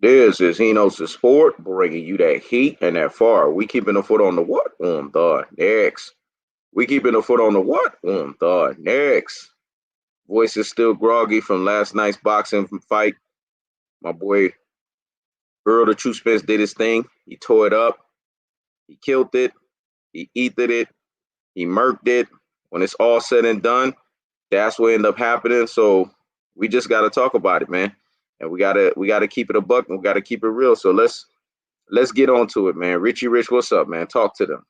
This is Hino's the Sport, bringing you that heat and that far. We keeping the foot on the what? On the next. We keeping the foot on the what? On the next. Voice is still groggy from last night's boxing fight. My boy Earl the True Spence did his thing. He tore it up. He killed it. He eated it. He murked it. When it's all said and done, that's what ended up happening. So we just got to talk about it, man. And we gotta keep it a buck, and we gotta keep it real. So let's get on to it, man. Richy Rich, what's up, man? Talk to them.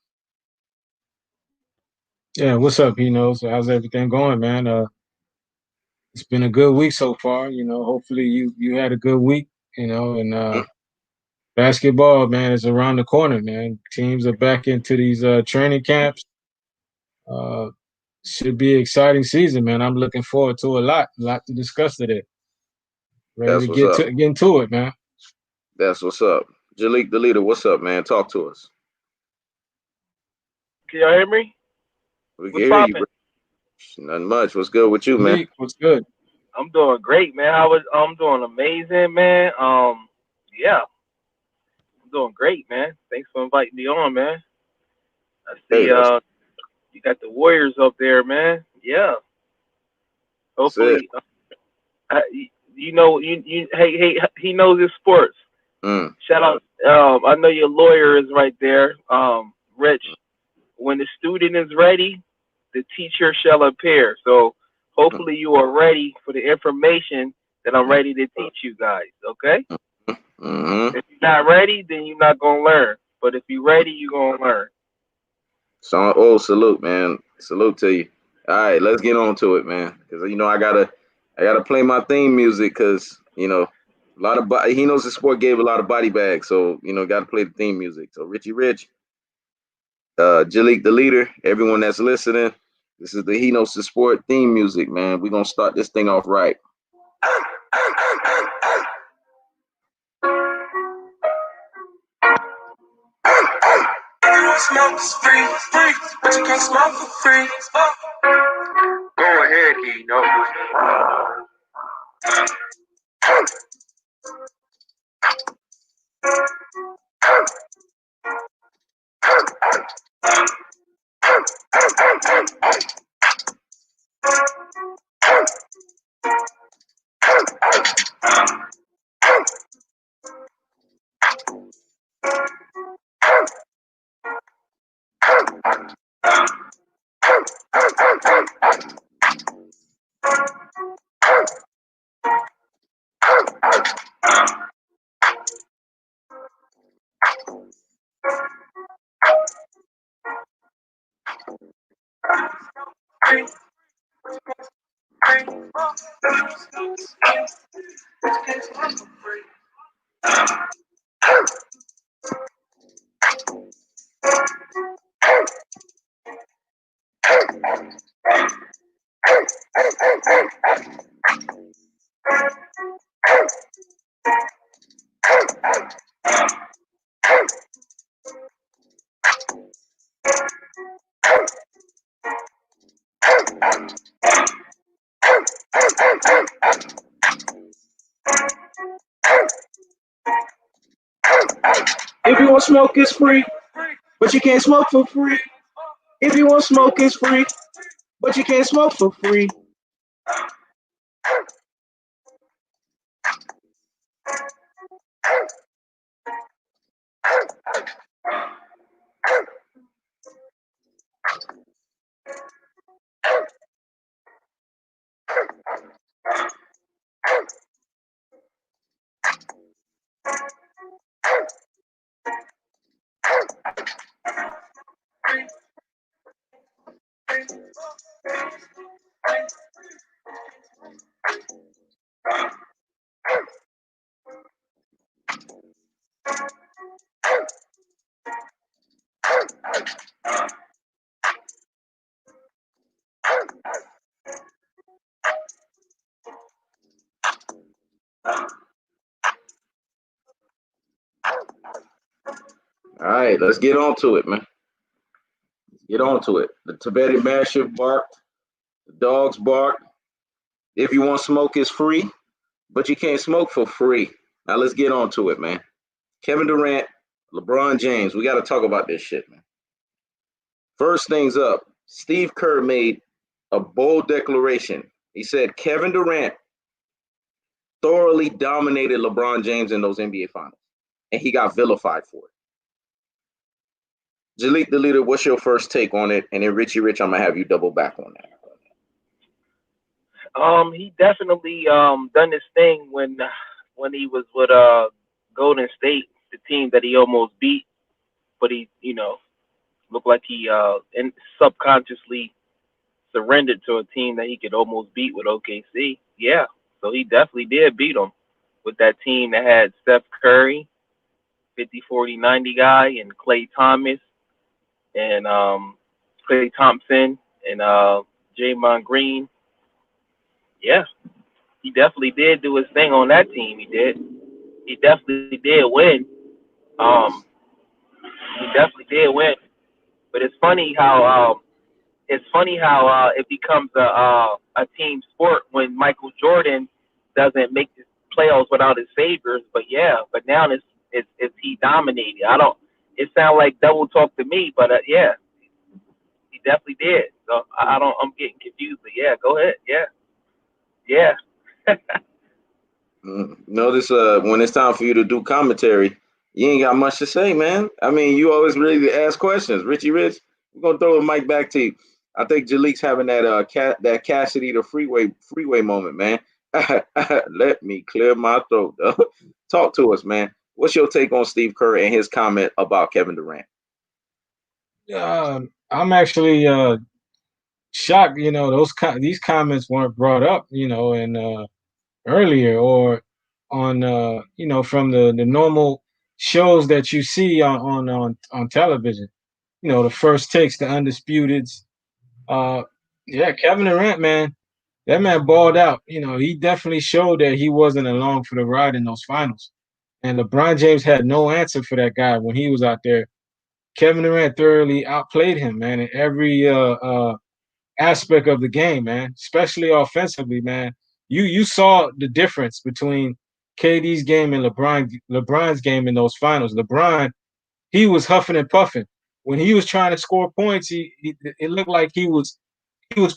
Yeah, what's up, So how's everything going, man? It's been a good week so far. Hopefully you had a good week. And basketball, man, is around the corner, man. Teams are back into these training camps. Uh, should be an exciting season, man. I'm looking forward to a lot to discuss today. Ready That's to what's up. get into it, man. That's what's up. Jaliktheleader, what's up, man? Talk to us. Can y'all hear me? We can What's hear you, bro. poppin'? Nothing much. What's good with you, man? Malik, what's good? I'm doing great, man. I'm doing amazing, man. Yeah, I'm doing great, man. Thanks for inviting me on, man. I Hey, see you got the Warriors up there, man. Yeah. that's it. Hopefully, hey, he knows his sports. Mm. Shout out. I know your lawyer is right there. Rich. When the student is ready, the teacher shall appear. So hopefully you are ready for the information that I'm ready to teach you guys. Okay? Mm-hmm. If you're not ready, then you're not gonna learn. But if you're ready, you're gonna learn. So, salute, man. Salute to you. All right, let's get on to it, man. Because I gotta play my theme music. Because a lot of he knows the sport gave a lot of body bags. So got to play the theme music. So Richy Rich, Jaliktheleader, everyone that's listening, this is the He Knows the Sport theme music, man. We're gonna start this thing off right. Smoke is free, but you can't smoke for free. Go ahead, he knows. If you want smoke, it's free, but you can't smoke for free. If you want smoke, it's free, but you can't smoke for free. All right, let's get on to it, man. Get on to it. The Tibetan Mastiff barked. The dogs barked. If you want smoke, it's free, but you can't smoke for free. Now let's get on to it, man. Kevin Durant, LeBron James. We got to talk about this shit, man. First things up, Steve Kerr made a bold declaration. He said Kevin Durant thoroughly dominated LeBron James in those NBA finals, and he got vilified for it. Jaliktheleader, what's your first take on it? And then Richy Rich, I'm gonna have you double back on that. He definitely done this thing when he was with Golden State, the team that he almost beat, but he looked like he subconsciously surrendered to a team that he could almost beat with OKC. Yeah, so he definitely did beat them with that team that had Steph Curry, 50, 40, 90 guy, and Klay Thomas, and Klay Thompson, and Draymond Green. Yeah, he definitely did do his thing on that team. He did. He definitely did win. Um, he definitely did win. But it's funny how it becomes a team sport when Michael Jordan doesn't make the playoffs without his favors. But yeah, but now it's he dominated. I don't. It sounds like double talk to me, but yeah, he definitely did. So I don't. I'm getting confused. But yeah, go ahead. Yeah, yeah. Notice when it's time for you to do commentary, you ain't got much to say, man. I mean, you always ready to ask questions. Richy Rich, we're gonna throw the mic back to you. I think Jalik's having that that Cassidy the freeway moment, man. Let me clear my throat. Though. Talk to us, man. What's your take on Steve Kerr and his comment about Kevin Durant? I'm actually shocked. These comments weren't brought up. And earlier or on from the normal shows that you see on television. The first takes, the undisputeds. Uh, yeah, Kevin Durant, man, that man balled out. He definitely showed that he wasn't along for the ride in those finals. And LeBron James had no answer for that guy when he was out there. Kevin Durant thoroughly outplayed him, man, in every aspect of the game, man, especially offensively, man. You saw the difference between KD's game and LeBron's game in those finals. LeBron, he was huffing and puffing. When he was trying to score points, it looked like he was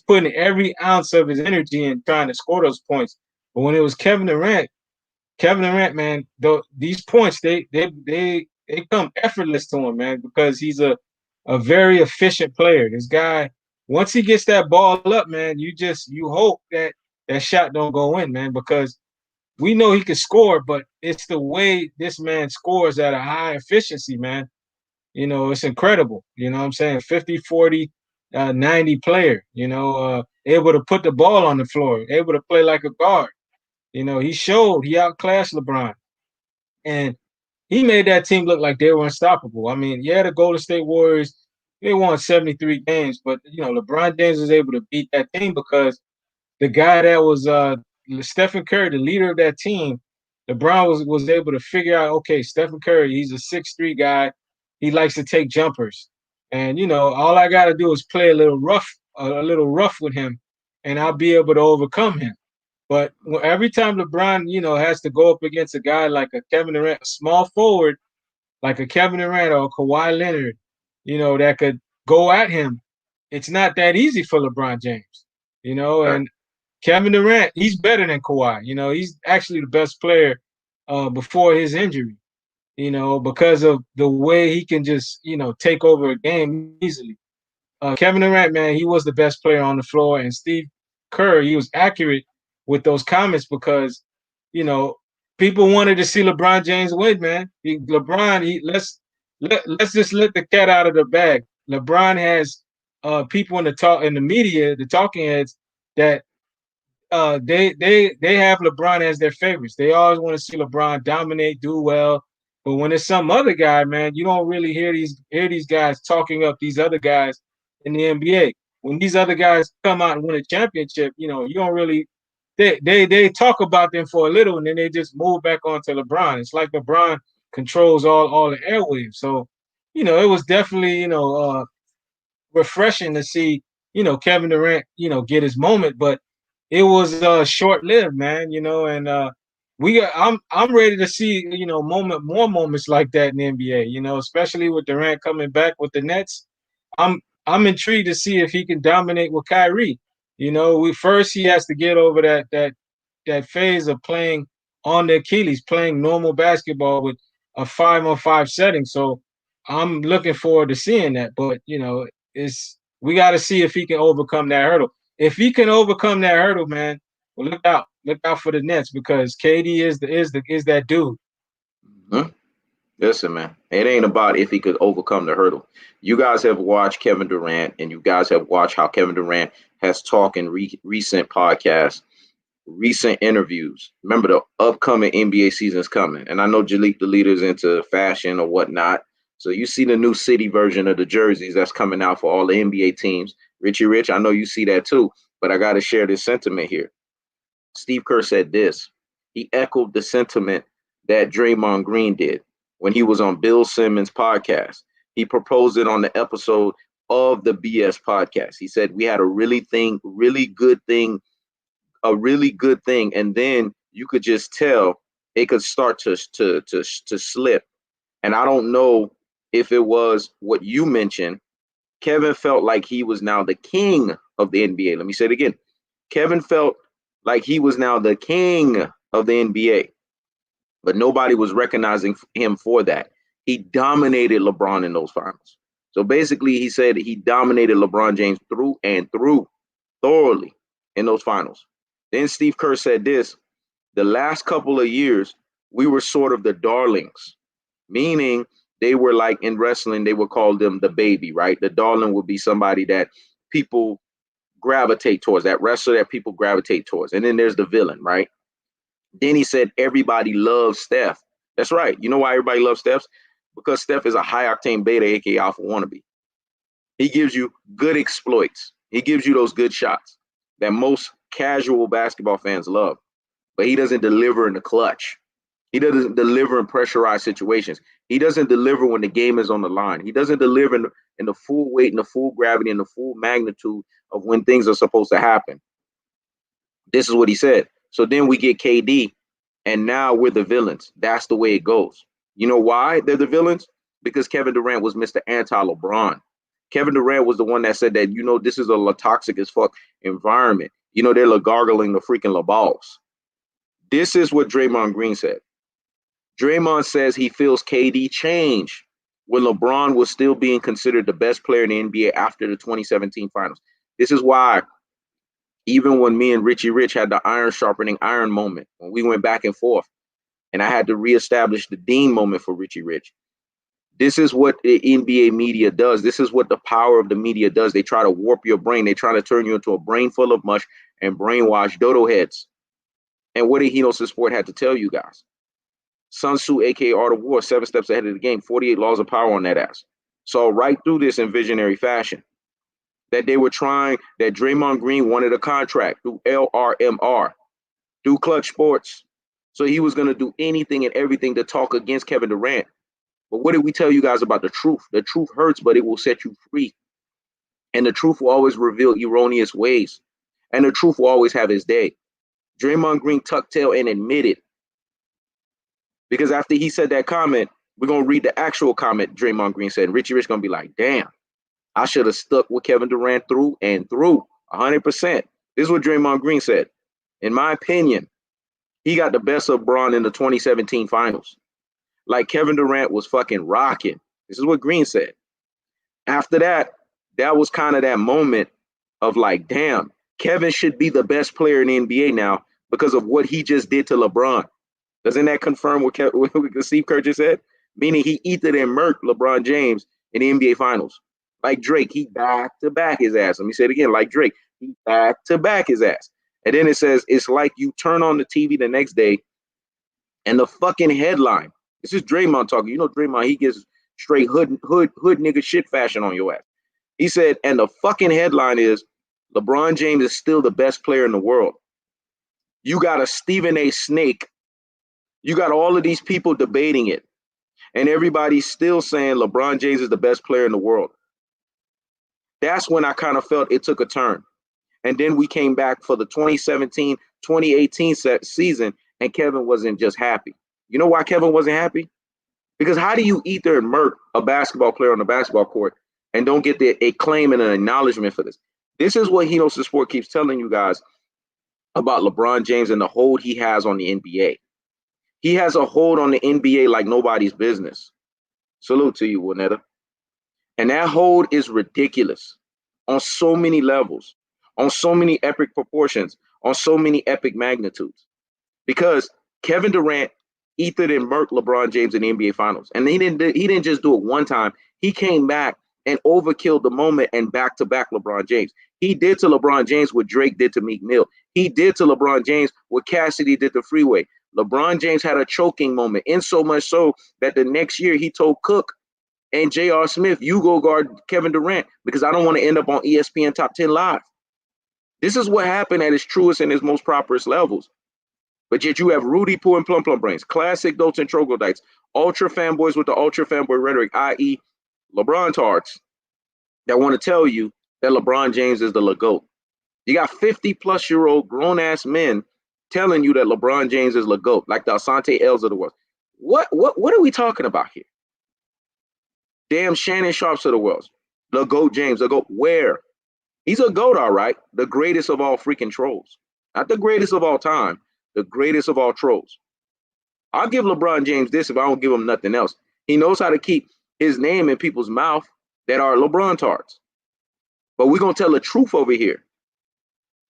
putting every ounce of his energy in trying to score those points. But when it was Kevin Durant, man, these points they come effortless to him, man, because he's a very efficient player. This guy, once he gets that ball up, man, you hope that that shot don't go in, man, because we know he can score, but it's the way this man scores at a high efficiency, man. It's incredible. You know what I'm saying? 50, 40, 90 player, able to put the ball on the floor, able to play like a guard. He outclassed LeBron. And he made that team look like they were unstoppable. I mean, yeah, the Golden State Warriors, they won 73 games, but LeBron James was able to beat that team because the guy that was Stephen Curry, the leader of that team, LeBron was able to figure out, okay, Stephen Curry, he's a 6'3" guy. He likes to take jumpers. And all I gotta do is play a little rough with him, and I'll be able to overcome him. But every time LeBron, has to go up against a guy like a Kevin Durant, a small forward like a Kevin Durant or a Kawhi Leonard, that could go at him, it's not that easy for LeBron James, Right. and Kevin Durant, he's better than Kawhi. He's actually the best player before his injury, because of the way he can just, take over a game easily. Kevin Durant, man, he was the best player on the floor, and Steve Kerr, he was accurate with those comments because, you know, people wanted to see LeBron James win, man. Let's just let the cat out of the bag. LeBron has people in the media, the talking heads, that they have LeBron as their favorites. They always want to see LeBron dominate, do well. But when it's some other guy, man, you don't really hear these guys talking up these other guys in the NBA. When these other guys come out and win a championship, you don't really they talk about them for a little and then they just move back on to LeBron. It's like LeBron controls all the airwaves. So, it was definitely, refreshing to see, Kevin Durant, get his moment, but it was short lived, man, and I'm ready to see, more moments like that in the NBA, especially with Durant coming back with the Nets. I'm intrigued to see if he can dominate with Kyrie. He has to get over that phase of playing on the Achilles, playing normal basketball with a 5-on-5 setting. So I'm looking forward to seeing that. But we got to see if he can overcome that hurdle. If he can overcome that hurdle, man, well, look out for the Nets because KD is that dude. Hmm? Listen, man, it ain't about if he could overcome the hurdle. You guys have watched Kevin Durant, and you guys have watched how Kevin Durant has talked in recent podcasts, recent interviews. Remember, the upcoming NBA season is coming, and I know Jaliktheleader is into fashion or whatnot. So you see the new city version of the jerseys that's coming out for all the NBA teams. Richy Rich, I know you see that too, but I got to share this sentiment here. Steve Kerr said this. He echoed the sentiment that Draymond Green did when he was on Bill Simmons' podcast. He proposed it on the episode of the BS podcast. He said we had a really good thing, and then you could just tell it could start to slip. And I don't know if it was what you mentioned. Kevin felt like he was now the king of the NBA. Let me say it again. Kevin felt like he was now the king of the NBA, but nobody was recognizing him for that. He dominated LeBron in those finals. So basically, he said he dominated LeBron James through and through thoroughly in those finals. Then Steve Kerr said this, the last couple of years, we were sort of the darlings, meaning they were like in wrestling, they would call them the baby, right? The darling would be somebody that people gravitate towards, that wrestler that people gravitate towards. And then there's the villain, right? Then he said everybody loves Steph. That's right. You know why everybody loves Steph? Because Steph is a high octane beta, aka alpha wannabe. He gives you good exploits. He gives you those good shots that most casual basketball fans love. But he doesn't deliver in the clutch. He doesn't deliver in pressurized situations. He doesn't deliver when the game is on the line. He doesn't deliver in the full weight and the full gravity and the full magnitude of when things are supposed to happen. This is what he said. So then we get KD, and now we're the villains. That's the way it goes. You know why they're the villains? Because Kevin Durant was Mr. Anti-LeBron. Kevin Durant was the one that said that, this is a toxic as fuck environment. They're gargling the freaking Balls. This is what Draymond Green said. Draymond says he feels KD change when LeBron was still being considered the best player in the NBA after the 2017 finals. This is why even when me and Richy Rich had the iron sharpening iron moment, when we went back and forth, and I had to reestablish the Dean moment for Richy Rich. This is what the NBA media does. This is what the power of the media does. They try to warp your brain. They try to turn you into a brain full of mush and brainwash dodo heads. And what did Hino's Sport had to tell you guys? Sun Tzu, aka Art of War, 7 steps ahead of the game, 48 laws of power on that ass. Saw right through this in visionary fashion. That they were trying, that Draymond Green wanted a contract through LRMR, through Clutch Sports. So he was going to do anything and everything to talk against Kevin Durant. But what did we tell you guys about the truth? The truth hurts, but it will set you free. And the truth will always reveal erroneous ways. And the truth will always have its day. Draymond Green tucked tail and admitted. Because after he said that comment, we're going to read the actual comment Draymond Green said. And Richy Rich going to be like, damn, I should have stuck with Kevin Durant through and through 100%. This is what Draymond Green said. In my opinion, he got the best of Bron in the 2017 finals. Like Kevin Durant was fucking rocking. This is what Green said. After that, that was kind of that moment of like, damn, Kevin should be the best player in the NBA now because of what he just did to LeBron. Doesn't that confirm what Steve Kerr just said? Meaning he eated and murked LeBron James in the NBA Finals. Like Drake, he back-to-back his ass. Let me say it again. Like Drake, he back-to-back his ass. And then it says, it's like you turn on the TV the next day and the fucking headline. This is Draymond talking. Draymond, he gets straight hood nigga shit fashion on your ass. He said, and the fucking headline is, LeBron James is still the best player in the world. You got a Stephen A. Snake. You got all of these people debating it. And everybody's still saying LeBron James is the best player in the world. That's when I kind of felt it took a turn. And then we came back for the 2017-2018 season, and Kevin wasn't just happy. You know why Kevin wasn't happy? Because how do you ether and murk a basketball player on the basketball court and don't get the acclaim and an acknowledgement for this? This is what Hnos the Sport keeps telling you guys about LeBron James and the hold he has on the NBA. He has a hold on the NBA like nobody's business. Salute to you, Winetta. And that hold is ridiculous on so many levels, on so many epic proportions, on so many epic magnitudes. Because Kevin Durant ethered and murked LeBron James in the NBA Finals. And he didn't just do it one time. He came back and overkilled the moment and back-to-back LeBron James. He did to LeBron James what Drake did to Meek Mill. He did to LeBron James what Cassidy did to Freeway. LeBron James had a choking moment, in so much so that the next year he told Cook and J.R. Smith, you go guard Kevin Durant because I don't want to end up on ESPN Top 10 Live. This is what happened at its truest and its most properest levels. But yet you have Rudy Poo and Plum Plum Brains, classic dolts and troglodytes, ultra fanboys with the ultra fanboy rhetoric, i.e. LeBron tards, that want to tell you that LeBron James is the GOAT. You got 50-plus-year-old grown-ass men telling you that LeBron James is the GOAT, like the Asante L's of the world. What are we talking about here? Damn Shannon Sharps of the world. The GOAT James, the GOAT. Where? He's a GOAT, all right. The greatest of all freaking trolls. Not the greatest of all time. The greatest of all trolls. I'll give LeBron James this if I don't give him nothing else. He knows how to keep his name in people's mouth that are LeBron tards. But we're going to tell the truth over here.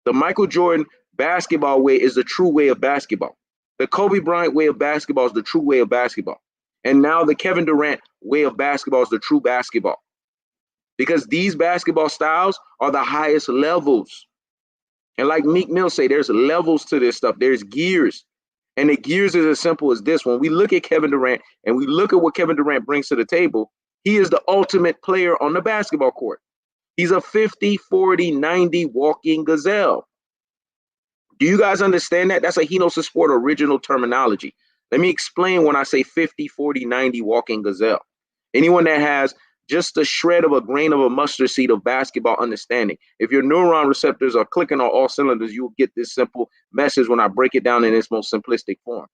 The Michael Jordan basketball way is the true way of basketball. The Kobe Bryant way of basketball is the true way of basketball. And now the Kevin Durant way of basketball is the true basketball. Because these basketball styles are the highest levels. And like Meek Mill say, there's levels to this stuff. There's gears. And the gears is as simple as this. When we look at Kevin Durant and we look at what Kevin Durant brings to the table, he is the ultimate player on the basketball court. He's a 50, 40, 90 walking gazelle. Do you guys understand that? That's a Hnos the Sport original terminology. Let me explain when I say 50, 40, 90 walking gazelle. Anyone that has just a shred of a grain of a mustard seed of basketball understanding. If your neuron receptors are clicking on all cylinders, you'll get this simple message when I break it down in its most simplistic form.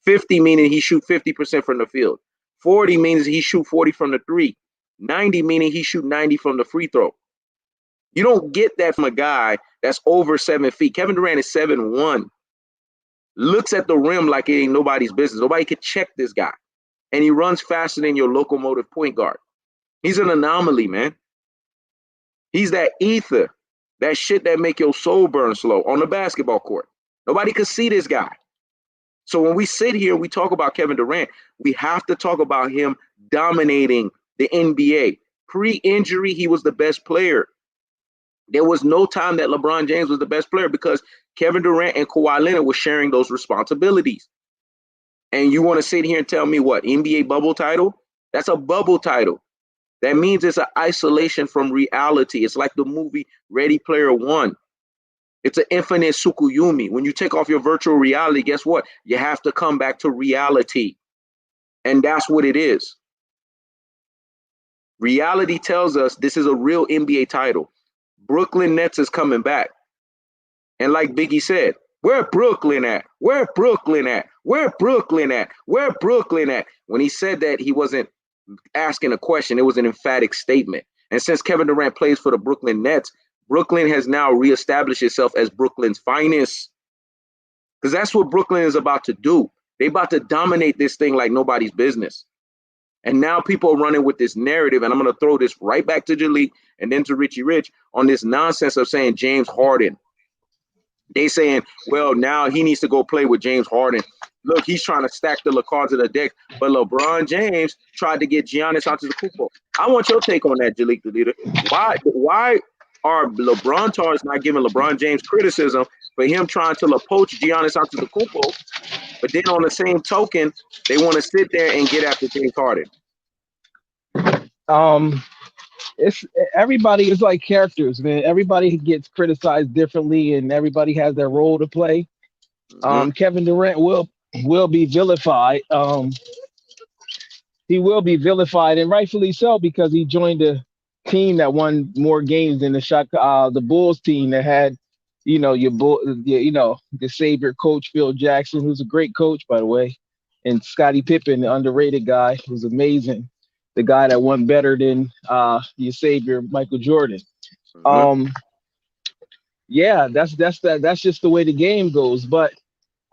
50 meaning he shoot 50% from the field. 40 means he shoot 40 from the three. 90 meaning he shoot 90 from the free throw. You don't get that from a guy that's over 7 feet. Kevin Durant is 7'1". Looks at the rim like it ain't nobody's business. Nobody could check this guy. And he runs faster than your locomotive point guard. He's an anomaly, man. He's that ether, that shit that make your soul burn slow on the basketball court. Nobody could see this guy. So when we sit here and we talk about Kevin Durant, we have to talk about him dominating the NBA. Pre-injury, he was the best player. There was no time that LeBron James was the best player because Kevin Durant and Kawhi Leonard were sharing those responsibilities. And you want to sit here and tell me what? NBA bubble title? That's a bubble title. That means it's an isolation from reality. It's like the movie Ready Player One. It's an infinite Tsukuyomi. When you take off your virtual reality, guess what? You have to come back to reality. And that's what it is. Reality tells us this is a real NBA title. Brooklyn Nets is coming back. And like Biggie said, where Brooklyn at? Where Brooklyn at? Where Brooklyn at? Where Brooklyn at? When he said that, he wasn't asking a question. It was an emphatic statement. And since Kevin Durant plays for the Brooklyn Nets, Brooklyn has now reestablished itself as Brooklyn's finest. Because that's what Brooklyn is about to do. They about to dominate this thing like nobody's business. And now people are running with this narrative, and I'm going to throw this right back to Jalik and then to Richy Rich on this nonsense of saying James Harden. They saying, well, now he needs to go play with James Harden. Look, he's trying to stack the cards of the deck, but LeBron James tried to get Giannis Antetokounmpo. I want your take on that, Jaliktheleader. Why are LeBron tards not giving LeBron James criticism for him trying to poach Giannis Antetokounmpo, but then on the same token, they want to sit there and get after James Harden? It's everybody is like characters, man. Everybody gets criticized differently, and everybody has their role to play. Kevin Durant will be vilified. He will be vilified, and rightfully so, because he joined a team that won more games than the Bulls team that had the savior coach Phil Jackson, who's a great coach, by the way, and Scottie Pippen, the underrated guy, who's amazing, the guy that won better than your savior Michael Jordan. Mm-hmm. Yeah, that's just the way the game goes. But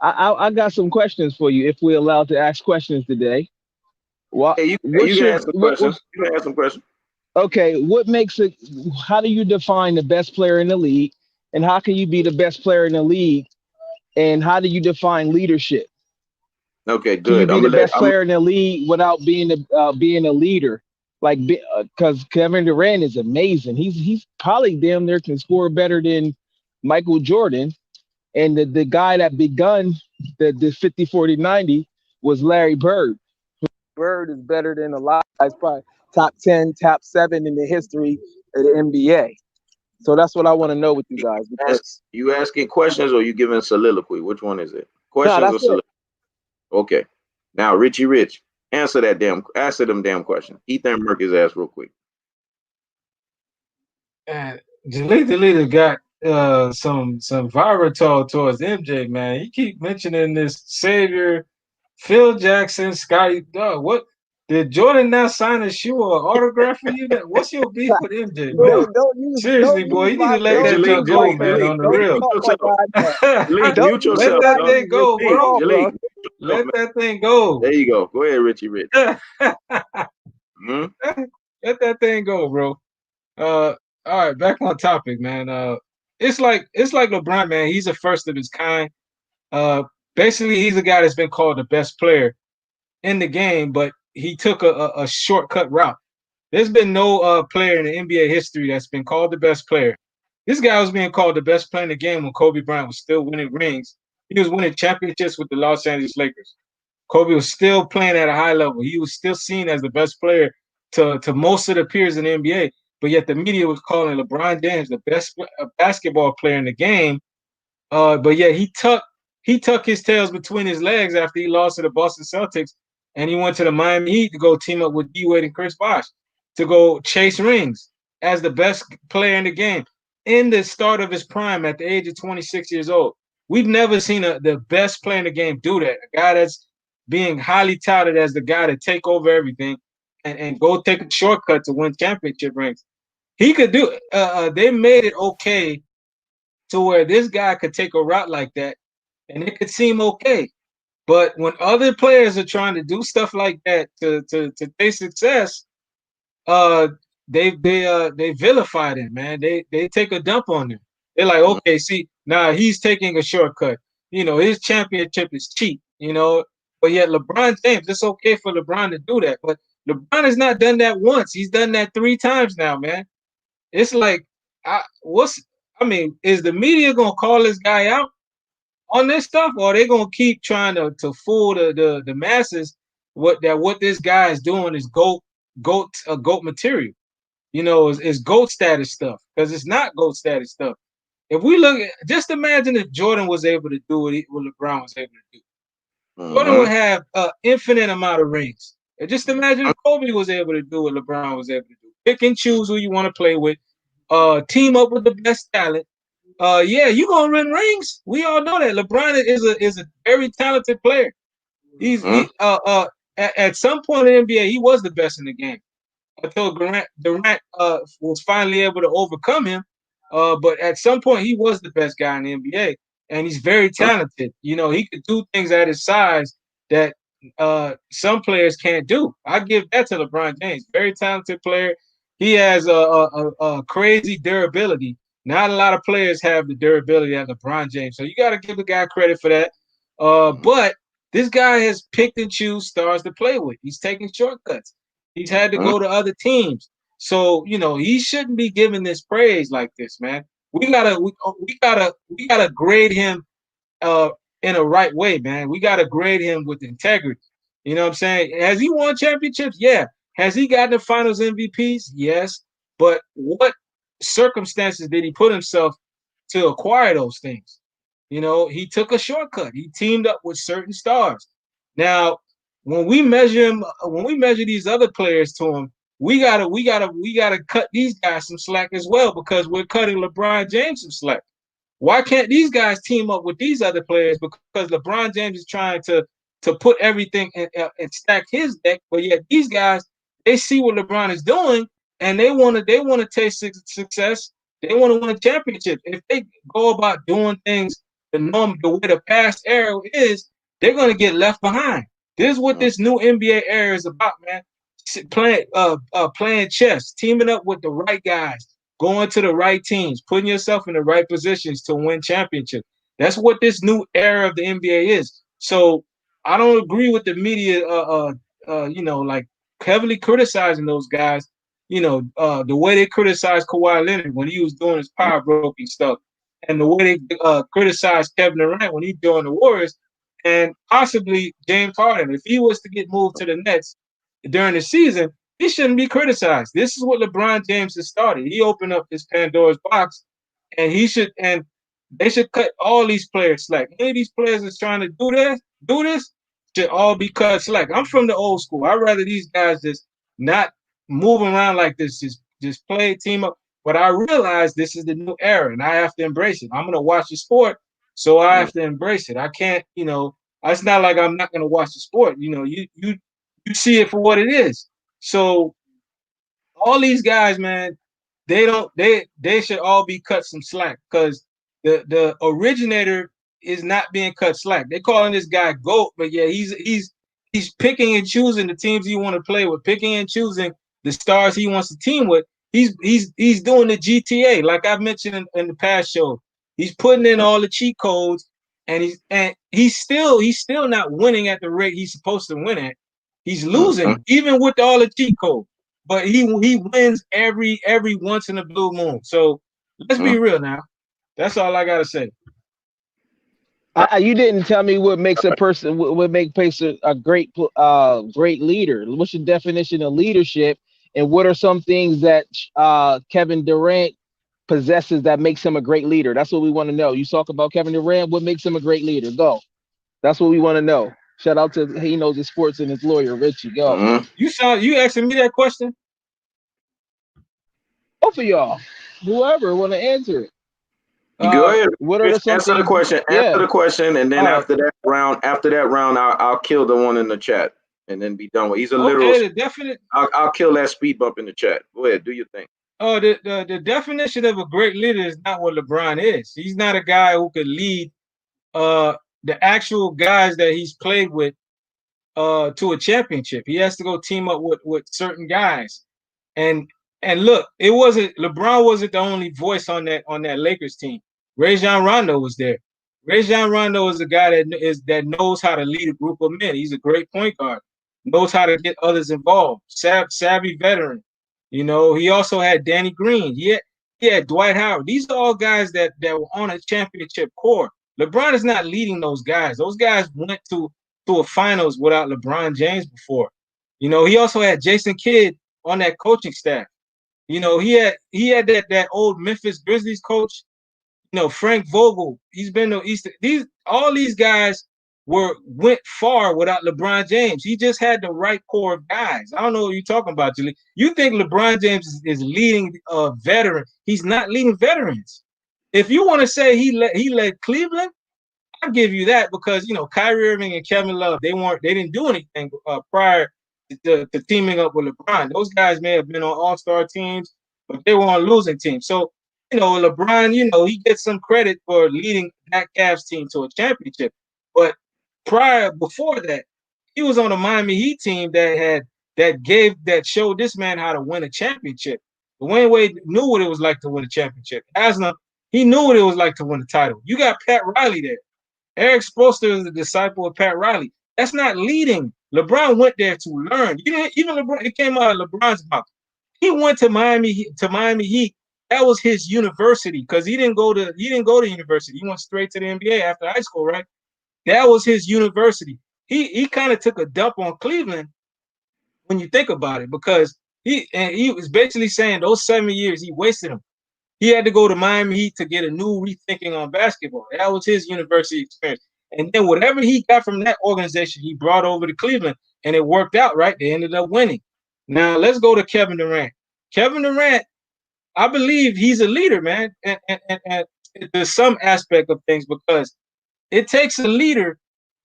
I got some questions for you if we're allowed to ask questions today. What Hey, you what's can your ask some questions. You can ask some questions. okay? What makes it? How do you define the best player in the league, and how can you be the best player in the league? And how do you define leadership? Okay, Can you good. be I'm the gonna let. best player in the league without being a leader? Like, because Kevin Durant is amazing. He's probably damn near can score better than Michael Jordan. And the guy that begun the 50-40-90 was Larry Bird. Bird is better than a lot of guys, probably top 10, top 7 in the history of the NBA. So that's what I want to know with you guys. Ask Because you asking questions or you giving soliloquy? Which one is it? no, Questions or that's it. soliloquy? Okay. Now, Richy Rich, answer them damn questions. Eat that Murky's ass real quick. And Jaliktheleader got some viral towards MJ, man. He keep mentioning this savior, Phil Jackson, Scotty. Dog, what did Jordan now sign a shoe or autograph for you? That what's your beef with MJ, man? Seriously, Don't boy, use you need my to let Hey, that name Jalik, junk to talk go, Jalik, man. Jalik, On the don't Jalik, real, mute talk like yourself. that. Jalik, Don't mute use let yourself, my that dog. thing name to go, Hey, talk, bro. Jalik, bro. mute yourself, Let man. that thing go. There you go. Go ahead, Richy Rich. Hmm. Let that thing go, bro. Uh, all right, back on topic, man. It's like LeBron, man. He's a first of his kind. Uh, Basically, he's a guy that's been called the best player in the game, but he took a shortcut route. There's been no player in the NBA history that's been called the best player. This guy was being called the best player in the game when Kobe Bryant was still winning rings. He was winning championships with the Los Angeles Lakers. Kobe was still playing at a high level. He was still seen as the best player to most of the peers in the NBA. But yet the media was calling LeBron James the best basketball player in the game. But yet he tucked his tails between his legs after he lost to the Boston Celtics, and he went to the Miami Heat to go team up with D Wade and Chris Bosh to go chase rings as the best player in the game in the start of his prime at the age of 26 years old. We've never seen the best player in the game do that. A guy that's being highly touted as the guy to take over everything and go take a shortcut to win championship rings. He could do it. They made it okay to where this guy could take a route like that and it could seem okay. But when other players are trying to do stuff like that to taste success, uh they vilify them, man. They take a dump on them. They're like, okay, see, now he's taking a shortcut. His championship is cheap, but yet LeBron James, it's okay for LeBron to do that. But LeBron has not done that once. He's done that 3 times now, man. It's like is the media gonna call this guy out on this stuff, or are they gonna keep trying to fool the masses what this guy is doing is goat material? Is goat status stuff, because it's not goat status stuff. If we look at, just imagine if Jordan was able to do what LeBron was able to do. Jordan would Mm-hmm. have an infinite amount of rings. And just imagine if Kobe was able to do what LeBron was able to do. Pick and choose who you want to play with. Team up with the best talent. Yeah, you gonna win rings. We all know that. LeBron is a very talented player. He's Mm-hmm. he at some point in the NBA, he was the best in the game until Durant was finally able to overcome him. But at some point, he was the best guy in the NBA, and he's very talented. He could do things at his size that some players can't do. I give that to LeBron James. Very talented player. He has a crazy durability. Not a lot of players have the durability that LeBron James. So you got to give the guy credit for that. But this guy has picked and choose stars to play with. He's taking shortcuts. He's had to go to other teams. So, he shouldn't be given this praise like this, man. We gotta grade him uh in a right way, man. We gotta grade him with integrity. You know what I'm saying? Has he won championships? Yeah. Has he gotten the finals MVPs? Yes. But what circumstances did he put himself to acquire those things? He took a shortcut. He teamed up with certain stars. Now, when we measure these other players to him, we gotta cut these guys some slack as well, because we're cutting LeBron James some slack. Why can't these guys team up with these other players? Because LeBron James is trying to put everything and stack his deck, but yet these guys, they see what LeBron is doing and they want to taste success. They want to win a championship. If they go about doing things the way the past era is, they're going to get left behind. This is what this new NBA era is about, man. Playing chess, teaming up with the right guys, going to the right teams, putting yourself in the right positions to win championships. That's what this new era of the NBA is. So I don't agree with the media, like heavily criticizing those guys. The way they criticized Kawhi Leonard when he was doing his power broking stuff, and the way they criticized Kevin Durant when he joined the Warriors, and possibly James Harden. If he was to get moved to the Nets during the season, he shouldn't be criticized. This is what LeBron James has started. He opened up his Pandora's box, and they should cut all these players slack. Any of these players that's trying to do this should all be cut slack. I'm from the old school. I'd rather these guys just not move around like this, just play team up. But I realize this is the new era, and I have to embrace it. I'm gonna watch the sport, so I have to embrace it. I can't, it's not like I'm not gonna watch the sport. You see it for what it is. So all these guys, man, they should all be cut some slack because the originator is not being cut slack. They're calling this guy GOAT, but yeah, he's picking and choosing the teams he want to play with, picking and choosing the stars he wants to team with. He's doing the GTA, like I've mentioned in the past show. He's putting in all the cheat codes, and he's still not winning at the rate he's supposed to win at. He's losing, even with all the cheat code. But he wins every once in a blue moon. So let's be real now. That's all I gotta say. You didn't tell me what makes a person what make a great leader. What's your definition of leadership, and what are some things that Kevin Durant possesses that makes him a great leader? That's what we want to know. You talk about Kevin Durant. What makes him a great leader? Go. That's what we want to know. Shout out to he knows his sports and his lawyer, Richy. Go. You asking me that question? Both of y'all, whoever want to answer it. Go ahead. What are some answer things? the question. Answer the question, and then All after that round, I'll kill the one in the chat, and then be done with. He's a literal. The definite. I'll kill that speed bump in the chat. Go ahead, do your thing. Oh, the definition of a great leader is not what LeBron is. He's not a guy who could lead the actual guys that he's played with to a championship. He has to go team up with certain guys. And look, LeBron wasn't the only voice on that Lakers team. Rajon Rondo was there. Rajon Rondo is a guy that knows how to lead a group of men. He's a great point guard, knows how to get others involved, savvy veteran. He also had Danny Green. He had Dwight Howard. These are all guys that were on a championship core. LeBron is not leading those guys. Those guys went to a finals without LeBron James before. He also had Jason Kidd on that coaching staff. He had that old Memphis Grizzlies coach, Frank Vogel. He's been to Eastern. All these guys went far without LeBron James. He just had the right core of guys. I don't know what you're talking about, Julie. You think LeBron James is leading a veteran? He's not leading veterans. If you want to say he led Cleveland, I'll give you that because Kyrie Irving and Kevin Love, they didn't do anything prior to teaming up with LeBron. Those guys may have been on all-star teams, but they were on losing teams. So LeBron, he gets some credit for leading that Cavs team to a championship. But before that, he was on a Miami Heat team that showed this man how to win a championship. Dwayne Wade knew what it was like to win a championship. Asna, he knew what it was like to win a title. You got Pat Riley there. Eric Spoelstra is a disciple of Pat Riley. That's not leading. LeBron went there to learn. Even LeBron, it came out of LeBron's mouth. He went to Miami Heat. That was his university because he didn't go to university. He went straight to the NBA after high school, right? That was his university. He kind of took a dump on Cleveland when you think about it because he was basically saying those 7 years he wasted them. He had to go to Miami Heat to get a new rethinking on basketball. That was his university experience. And then whatever he got from that organization, he brought over to Cleveland, and it worked out, right? They ended up winning. Now, let's go to Kevin Durant. Kevin Durant, I believe he's a leader, man. And there's some aspect of things because it takes a leader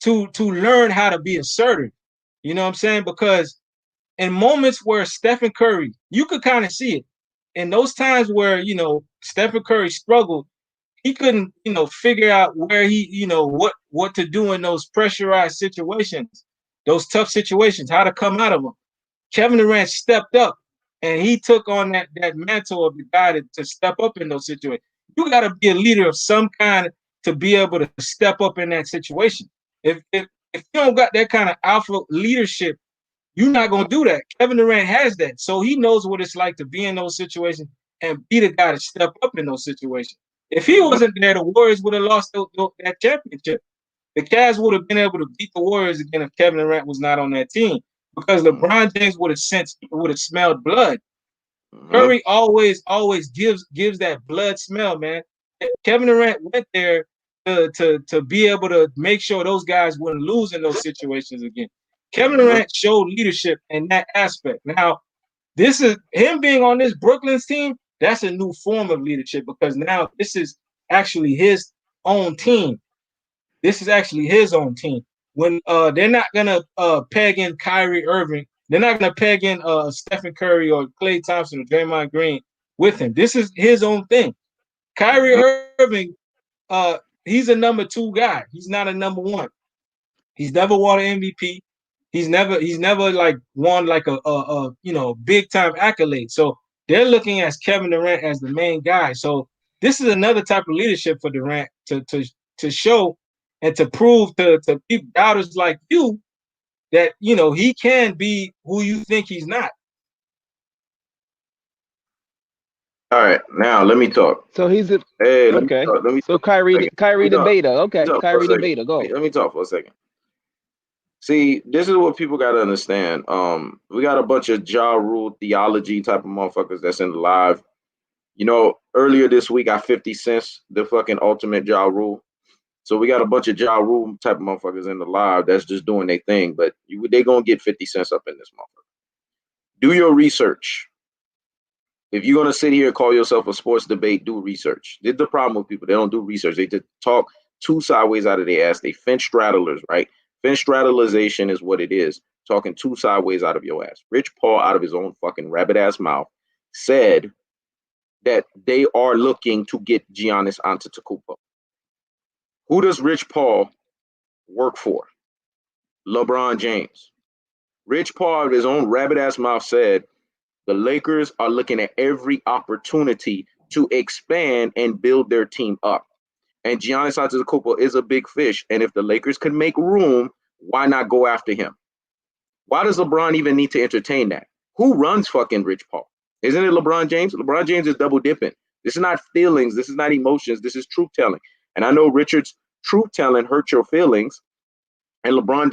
to learn how to be assertive. You know what I'm saying? Because in moments where Stephen Curry, you could kind of see it. In those times where, Stephen Curry struggled, he couldn't, figure out where he, what to do in those pressurized situations, those tough situations, how to come out of them. Kevin Durant stepped up and he took on that mantle of the guy to step up in those situations. You got to be a leader of some kind to be able to step up in that situation. If you don't got that kind of alpha leadership, you're not going to do that. Kevin Durant has that. So he knows what it's like to be in those situations and be the guy to step up in those situations. If he wasn't there, the Warriors would have lost that championship. The Cavs would have been able to beat the Warriors again if Kevin Durant was not on that team because LeBron James would have smelled blood. Curry always gives that blood smell, man. Kevin Durant went there to be able to make sure those guys wouldn't lose in those situations again. Kevin Durant showed leadership in that aspect. Now, this is him being on this Brooklyn's team. That's a new form of leadership because now this is actually his own team. This is actually his own team. When they're not gonna peg in Kyrie Irving, they're not gonna peg in Stephen Curry or Klay Thompson or Draymond Green with him. This is his own thing. Kyrie Irving, he's a number 2 guy. He's not a number 1. He's never won an MVP. He's never like won like a big time accolade. So they're looking at Kevin Durant as the main guy. So this is another type of leadership for Durant to show and to prove to people doubters like you that he can be who you think he's not. All right, now let me talk. So he's a Hey, let me okay. talk. Let me So talk for a second. Kyrie the beta. Okay, Talk for a Kyrie the second. beta. Go. Let me talk for a second. See, this is what people got to understand. We got a bunch of Ja Rule theology type of motherfuckers that's in the live. Earlier this week, I 50 cents the fucking ultimate Ja Rule. So we got a bunch of Ja Rule type of motherfuckers in the live that's just doing their thing, but they gonna get 50 cents up in this motherfucker. Do your research. If you're gonna sit here and call yourself a sports debate, do research. This is the problem with people. They don't do research. They just talk too sideways out of their ass. They fence straddlers, right? Fence straddlerization is what it is. Talking too sideways out of your ass. Rich Paul, out of his own fucking rabbit ass mouth, said that they are looking to get Giannis Antetokounmpo. Who does Rich Paul work for? LeBron James. Rich Paul, out of his own rabbit ass mouth, said the Lakers are looking at every opportunity to expand and build their team up. And Giannis Antetokounmpo is a big fish. And if the Lakers could make room, why not go after him? Why does LeBron even need to entertain that? Who runs fucking Rich Paul? Isn't it LeBron James? LeBron James is double dipping. This is not feelings. This is not emotions. This is truth telling. And I know Richard's truth telling hurt your feelings. And LeBron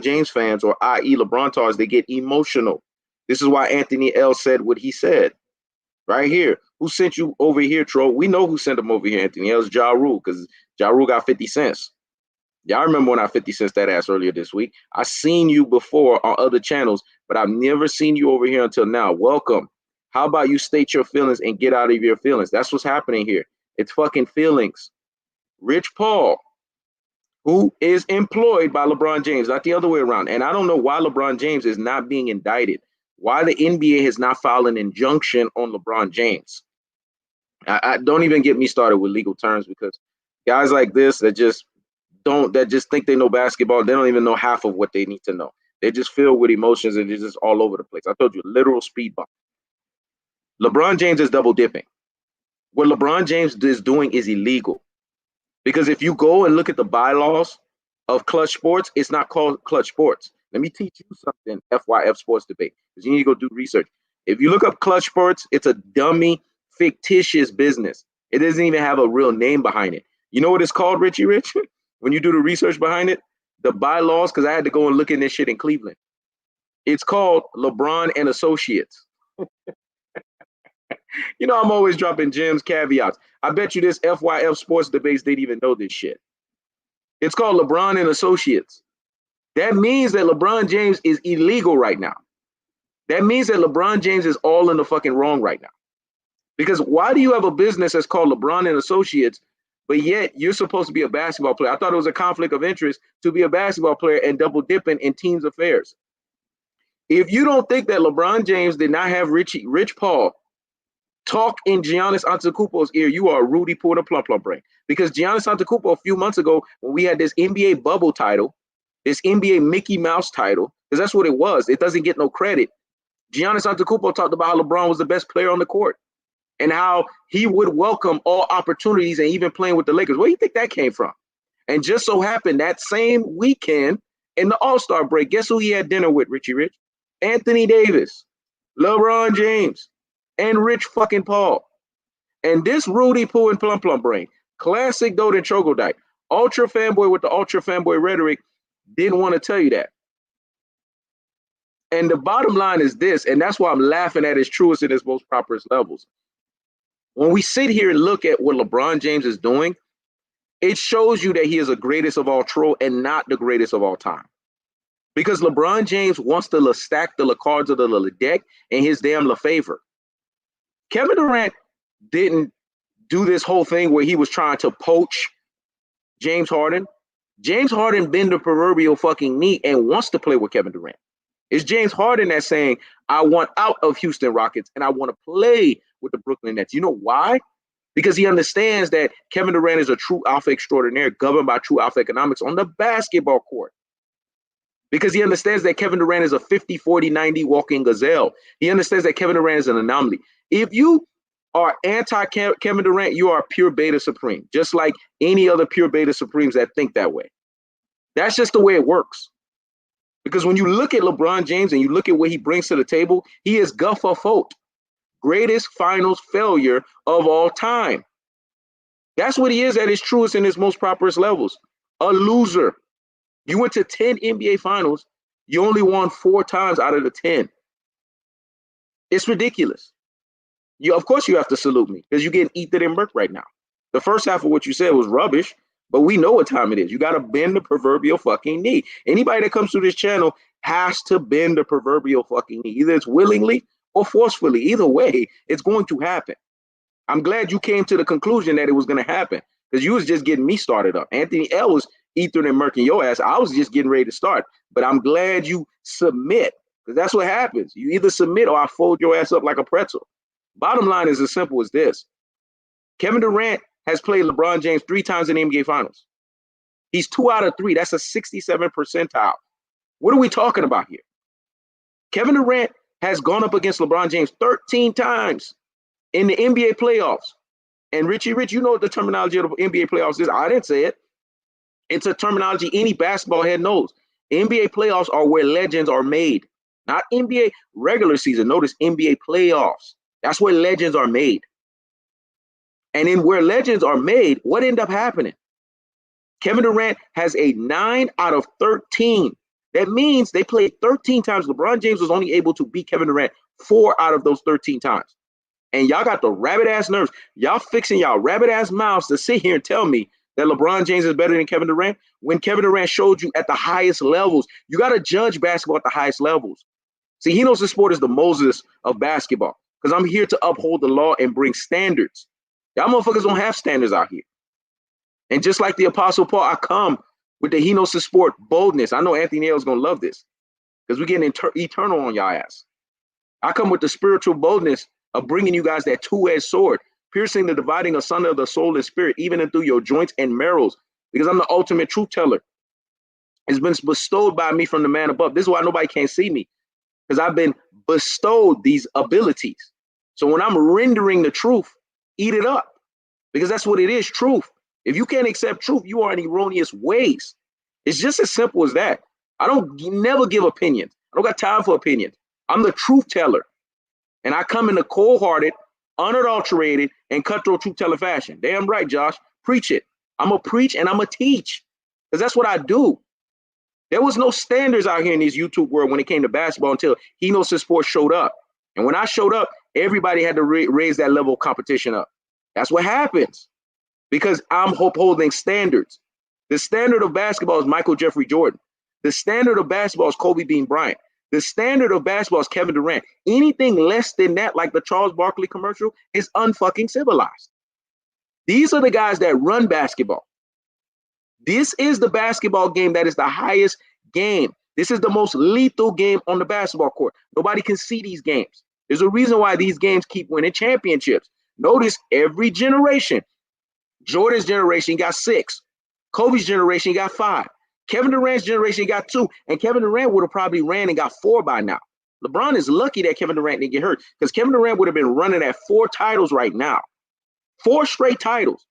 James fans, or i.e. LeBron-tars, they get emotional. This is why Anthony L said what he said. Right here. Who sent you over here, troll? We know who sent him over here, Anthony L. It's Ja Rule, because Ja Rule got 50 cents. Y'all remember when I 50 cents that ass earlier this week? I seen you before on other channels, but I've never seen you over here until now. Welcome. How about you state your feelings and get out of your feelings? That's what's happening here. It's fucking feelings. Rich Paul, who is employed by LeBron James, not the other way around. And I don't know why LeBron James is not being indicted. Why the NBA has not filed an injunction on LeBron James. I don't even get me started with legal terms, because guys like this that just think they know basketball, they don't even know half of what they need to know. They're just filled with emotions and they're just all over the place. I told you, literal speed bump. LeBron James is double dipping. What LeBron James is doing is illegal. Because if you go and look at the bylaws of Clutch Sports, it's not called Clutch Sports. Let me teach you something, FYF Sports Debate, because you need to go do research. If you look up Clutch Sports, it's a dummy, fictitious business. It doesn't even have a real name behind it. You know what it's called, Richy Rich? When you do the research behind it, the bylaws, because I had to go and look in this shit in Cleveland. It's called LeBron and Associates. I'm always dropping gems, caveats. I bet you this FYF Sports Debates didn't even know this shit. It's called LeBron and Associates. That means that LeBron James is illegal right now. That means that LeBron James is all in the fucking wrong right now. Because why do you have a business that's called LeBron and Associates, but yet you're supposed to be a basketball player? I thought it was a conflict of interest to be a basketball player and double dipping in teams' affairs. If you don't think that LeBron James did not have Rich Paul talk in Giannis Antetokounmpo's ear, you are a Rudy Poo and a plum brain. Because Giannis Antetokounmpo a few months ago, when we had this NBA bubble title, this NBA Mickey Mouse title, because that's what it was. It doesn't get no credit. Giannis Antetokounmpo talked about how LeBron was the best player on the court and how he would welcome all opportunities and even playing with the Lakers. Where do you think that came from? And just so happened that same weekend in the All-Star break, guess who he had dinner with, Richy Rich? Anthony Davis, LeBron James, and Rich fucking Paul. And this Rudy Poo and plum brain, classic Doden Troglodyte, ultra fanboy with the ultra fanboy rhetoric, didn't want to tell you that. And the bottom line is this, and that's why I'm laughing at his truest and his most properest levels. When we sit here and look at what LeBron James is doing, it shows you that he is the greatest of all troll and not the greatest of all time. Because LeBron James wants to stack the cards of the deck in his damn favor. Kevin Durant didn't do this whole thing where he was trying to poach James Harden. James Harden bend the proverbial fucking knee and wants to play with Kevin Durant. It's James Harden that's saying, I want out of Houston Rockets and I want to play with the Brooklyn Nets. You know why? Because he understands that Kevin Durant is a true alpha extraordinaire governed by true alpha economics on the basketball court. Because he understands that Kevin Durant is a 50, 40, 90 walking gazelle. He understands that Kevin Durant is an anomaly. If you are anti-Kevin Durant, you are pure beta supreme, just like any other pure beta supremes that think that way. That's just the way it works. Because when you look at LeBron James and you look at what he brings to the table, he is Guffa greatest finals failure of all time. That's what he is at his truest and his most properest levels. A loser. You went to 10 NBA finals. You only won 4 times out of the 10. It's ridiculous. Of course you have to salute me because you're getting eaten and murked right now. The first half of what you said was rubbish, but we know what time it is. You got to bend the proverbial fucking knee. Anybody that comes to this channel has to bend the proverbial fucking knee. Either it's willingly or forcefully. Either way, it's going to happen. I'm glad you came to the conclusion that it was going to happen because you was just getting me started up. Anthony L was eating and murking your ass. I was just getting ready to start, but I'm glad you submit because that's what happens. You either submit or I fold your ass up like a pretzel. Bottom line is as simple as this. Kevin Durant has played LeBron James 3 times in the NBA Finals. He's 2 out of 3. That's a 67 percentile. What are we talking about here? Kevin Durant has gone up against LeBron James 13 times in the NBA playoffs. And Richy Rich, you know what the terminology of the NBA playoffs is. I didn't say it. It's a terminology any basketball head knows. NBA playoffs are where legends are made. Not NBA regular season. Notice NBA playoffs. That's where legends are made. And in where legends are made, what ended up happening? Kevin Durant has a 9 out of 13. That means they played 13 times. LeBron James was only able to beat Kevin Durant 4 out of those 13 times. And y'all got the rabbit-ass nerves. Y'all fixing y'all rabbit-ass mouths to sit here and tell me that LeBron James is better than Kevin Durant when Kevin Durant showed you at the highest levels. You got to judge basketball at the highest levels. See, he knows the sport is the Moses of basketball because I'm here to uphold the law and bring standards. Y'all motherfuckers don't have standards out here. And just like the Apostle Paul, I come with the he knows the sport boldness. I know Anthony L is going to love this because we're getting eternal on y'all ass. I come with the spiritual boldness of bringing you guys that two-edged sword, piercing the dividing asunder of the soul and spirit, even and through your joints and marrows, because I'm the ultimate truth teller. It's been bestowed by me from the man above. This is why nobody can't see me, because I've been bestowed these abilities. So when I'm rendering the truth, eat it up, because that's what it is, truth. If you can't accept truth, you are in erroneous ways. It's just as simple as that. I don't never give opinions. I don't got time for opinions. I'm the truth teller. And I come in a cold-hearted, unadulterated, and cutthroat truth-telling fashion. Damn right, Josh. Preach it. I'm going to preach and I'm going to teach, because that's what I do. There was no standards out here in this YouTube world when it came to basketball until He Knows His Sport showed up. And when I showed up, everybody had to raise that level of competition up. That's what happens, because I'm upholding standards. The standard of basketball is Michael Jeffrey Jordan. The standard of basketball is Kobe Bean Bryant. The standard of basketball is Kevin Durant. Anything less than that, like the Charles Barkley commercial, is unfucking civilized. These are the guys that run basketball. This is the basketball game that is the highest game. This is the most lethal game on the basketball court. Nobody can see these games. There's a reason why these games keep winning championships. Notice every generation. Jordan's generation got 6. Kobe's generation got 5. Kevin Durant's generation got 2. And Kevin Durant would have probably ran and got 4 by now. LeBron is lucky that Kevin Durant didn't get hurt because Kevin Durant would have been running at 4 titles right now. 4 straight titles.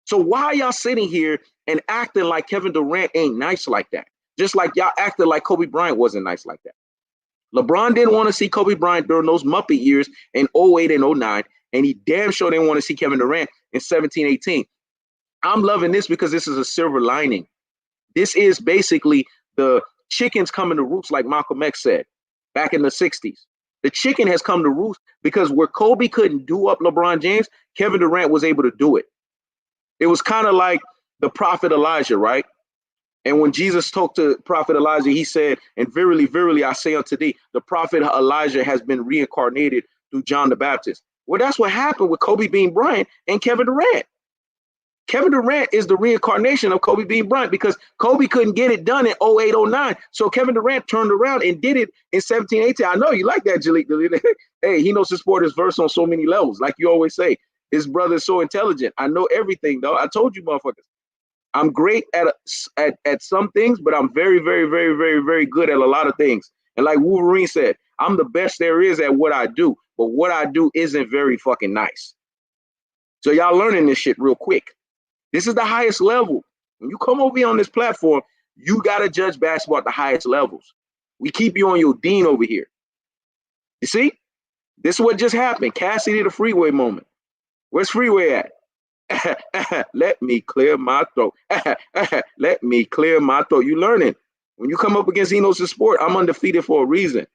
So why are y'all sitting here and acting like Kevin Durant ain't nice like that? Just like y'all acted like Kobe Bryant wasn't nice like that. LeBron didn't want to see Kobe Bryant during those Muppet years in 08 and 09, and he damn sure didn't want to see Kevin Durant in 17, 18. I'm loving this because this is a silver lining. This is basically the chickens coming to roost, like Malcolm X said back in the 60s. The chicken has come to roost because where Kobe couldn't do up LeBron James, Kevin Durant was able to do it. It was kind of like the prophet Elijah, right? And when Jesus talked to prophet Elijah, he said, and verily, verily, I say unto thee, the prophet Elijah has been reincarnated through John the Baptist. Well, that's what happened with Kobe Bean Bryant and Kevin Durant. Kevin Durant is the reincarnation of Kobe Bean Bryant because Kobe couldn't get it done in 08, 09. So Kevin Durant turned around and did it in 17, 18. I know you like that, Jaliktheleader. Hey, he knows his sport is verse on so many levels. Like you always say, his brother's so intelligent. I know everything, though. I told you, motherfuckers. I'm great at some things, but I'm very, very, very, very, very good at a lot of things. And like Wolverine said, I'm the best there is at what I do, but what I do isn't very fucking nice. So y'all learning this shit real quick. This is the highest level. When you come over here on this platform, you got to judge basketball at the highest levels. We keep you on your dean over here. You see? This is what just happened. Cassidy the Freeway moment. Where's Freeway at? Let me clear my throat. Let me clear my throat. You learning. When you come up against Enos in sport, I'm undefeated for a reason.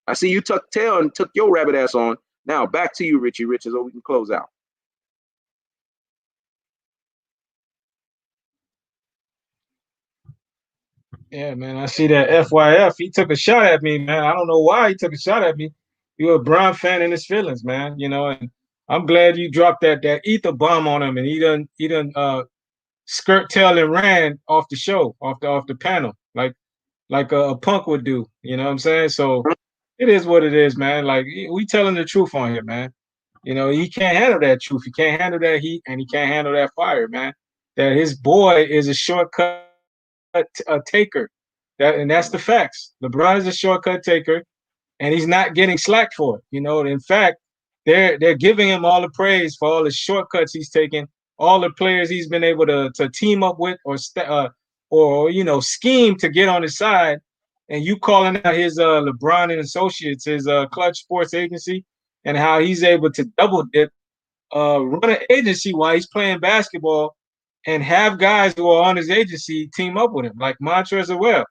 I see you tucked tail and took your rabbit ass on. Now back to you, Richy Rich, so we can close out. Yeah, man, I see that FYF. He took a shot at me, man. I don't know why he took a shot at me. You're a Brown fan in his feelings, man. You know, and I'm glad you dropped that ether bomb on him, and he done skirt tail and ran off the show, off the panel, like a punk would do. You know what I'm saying? So it is what it is, man. Like we telling the truth on here, man. You know, he can't handle that truth. He can't handle that heat, and he can't handle that fire, man. That his boy is a shortcut taker. That's the facts. LeBron is a shortcut taker, and he's not getting slack for it. You know, in fact, they're giving him all the praise for all the shortcuts he's taken, all the players he's been able to team up with or you know scheme to get on his side. And you calling out his LeBron and Associates, his Clutch Sports Agency, and how he's able to double dip, run an agency while he's playing basketball, and have guys who are on his agency team up with him, like Montrezl as well.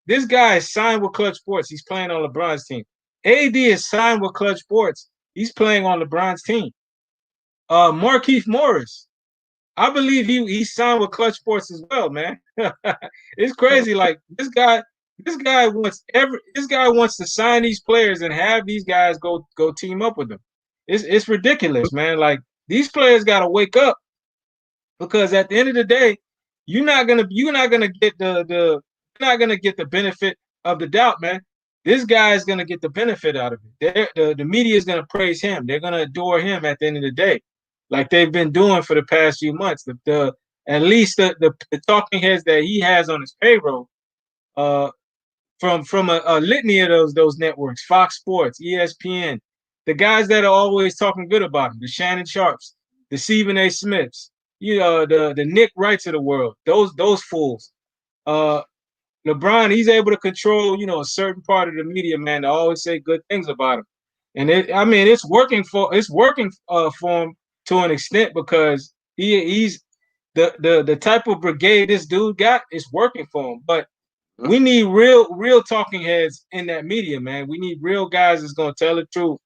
This guy is signed with Clutch Sports. He's playing on LeBron's team. AD is signed with Clutch Sports. He's playing on LeBron's team. Markieff Morris, I believe he signed with Clutch Sports as well, man. It's crazy. Like this guy wants to sign these players and have these guys go team up with them. It's ridiculous, man. Like these players got to wake up, because at the end of the day, you're not gonna get the benefit of the doubt, man. This guy is gonna get the benefit out of it. The media is gonna praise him. They're gonna adore him at the end of the day, like they've been doing for the past few months. At least the talking heads that he has on his payroll, from a litany of those networks, Fox Sports, ESPN, the guys that are always talking good about him, the Shannon Sharps, the Stephen A. Smiths, you know, the Nick Wrights of the world, those fools. LeBron, he's able to control, you know, a certain part of the media, man, to always say good things about him. And it's working for him to an extent, because he's the type of brigade this dude got is working for him. But we need real talking heads in that media, man. We need real guys that's gonna tell the truth.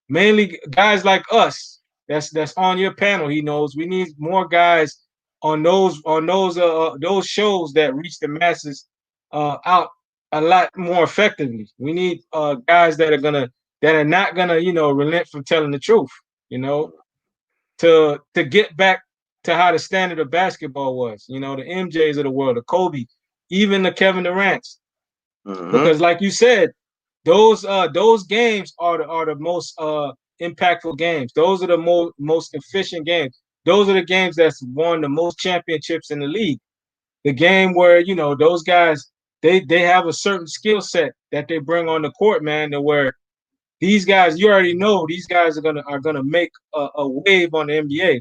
Mainly guys like us that's on your panel. He knows we need more guys on those shows that reach the masses out a lot more effectively. We need guys that are not gonna, relent from telling the truth, to get back to how the standard of basketball was, the MJs of the world, the Kobe, even the Kevin Durant's. Because like you said, those games are the most impactful games. Those are the most efficient games. Those are the games that's won the most championships in the league. The game where, those guys, they have a certain skill set that they bring on the court, man, to where these guys, you already know these guys are gonna make a wave on the NBA.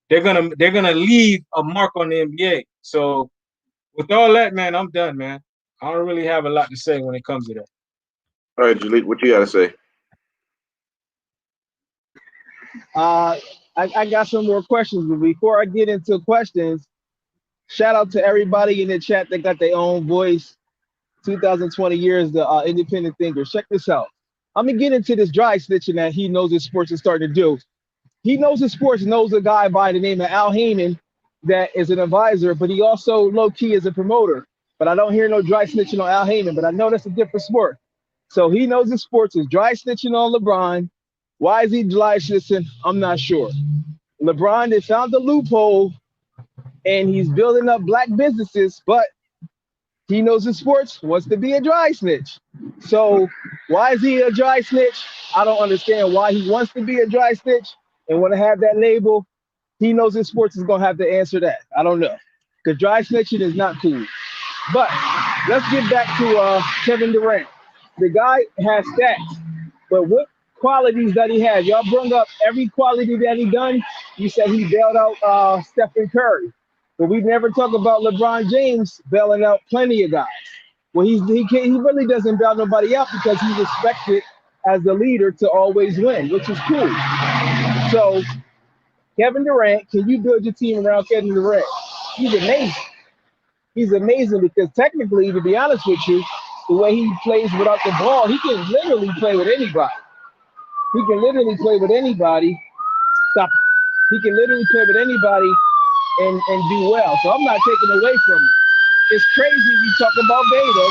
They're gonna leave a mark on the NBA. So with all that, man, I'm done, man. I don't really have a lot to say when it comes to that. All right, Jalik, what you got to say? I got some more questions, but before I get into questions, shout out to everybody in the chat that got their own voice. 2020 years, the independent thinkers. Check this out. I'm gonna get into this dry snitching that he knows his sports is starting to do. He knows his sports, knows a guy by the name of Al Heyman that is an advisor, but he also low key is a promoter. But I don't hear no dry snitching on Al Heyman, but I know that's a different sport. So he knows his sports is dry snitching on LeBron. Why is he dry snitching? I'm not sure. LeBron, they found the loophole and he's building up black businesses, but he knows his sports, wants to be a dry snitch. So why is he a dry snitch? I don't understand why he wants to be a dry snitch and want to have that label. He knows his sports is going to have to answer that. I don't know. Because dry snitching is not cool. But let's get back to Kevin Durant. The guy has stats, but what qualities that he has? Y'all brought up every quality that he done. You said he bailed out Stephen Curry. But we never talk about LeBron James bailing out plenty of guys. Well, he really doesn't bail nobody out because he's expected as the leader to always win, which is cool. So, Kevin Durant, can you build your team around Kevin Durant? He's amazing. He's amazing because technically, to be honest with you, the way he plays without the ball, he can literally play with anybody. He can literally play with anybody. Stop. He can literally play with anybody and do well. So I'm not taking away from him. It's crazy you talk about beta,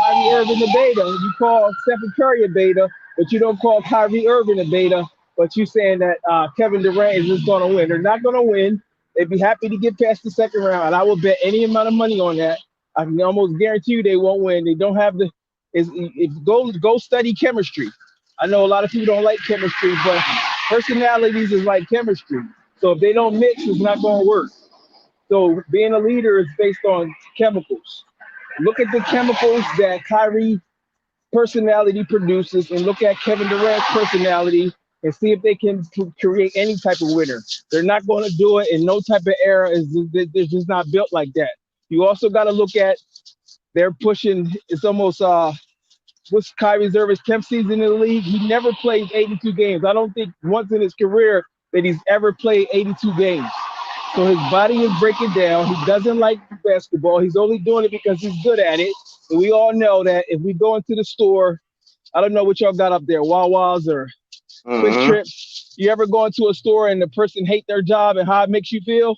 Kyrie Irving a beta. You call Stephen Curry a beta, but you don't call Kyrie Irving a beta. But you saying that Kevin Durant is just going to win. They're not going to win. They'd be happy to get past the second round. And I will bet any amount of money on that. I can almost guarantee you they won't win. They don't have go study chemistry. I know a lot of people don't like chemistry, but personalities is like chemistry. So if they don't mix, it's not going to work. So being a leader is based on chemicals. Look at the chemicals that Kyrie personality produces and look at Kevin Durant's personality and see if they can create any type of winner. They're not going to do it in no type of era. They're just not built like that. You also got to look at they're pushing. It's almost what's Kyrie's Irving's 10th season in the league. He never played 82 games. I don't think once in his career that he's ever played 82 games. So his body is breaking down. He doesn't like basketball. He's only doing it because he's good at it. And we all know that if we go into the store, I don't know what y'all got up there, Wawa's or Quick Trip. You ever go into a store and the person hate their job and how it makes you feel?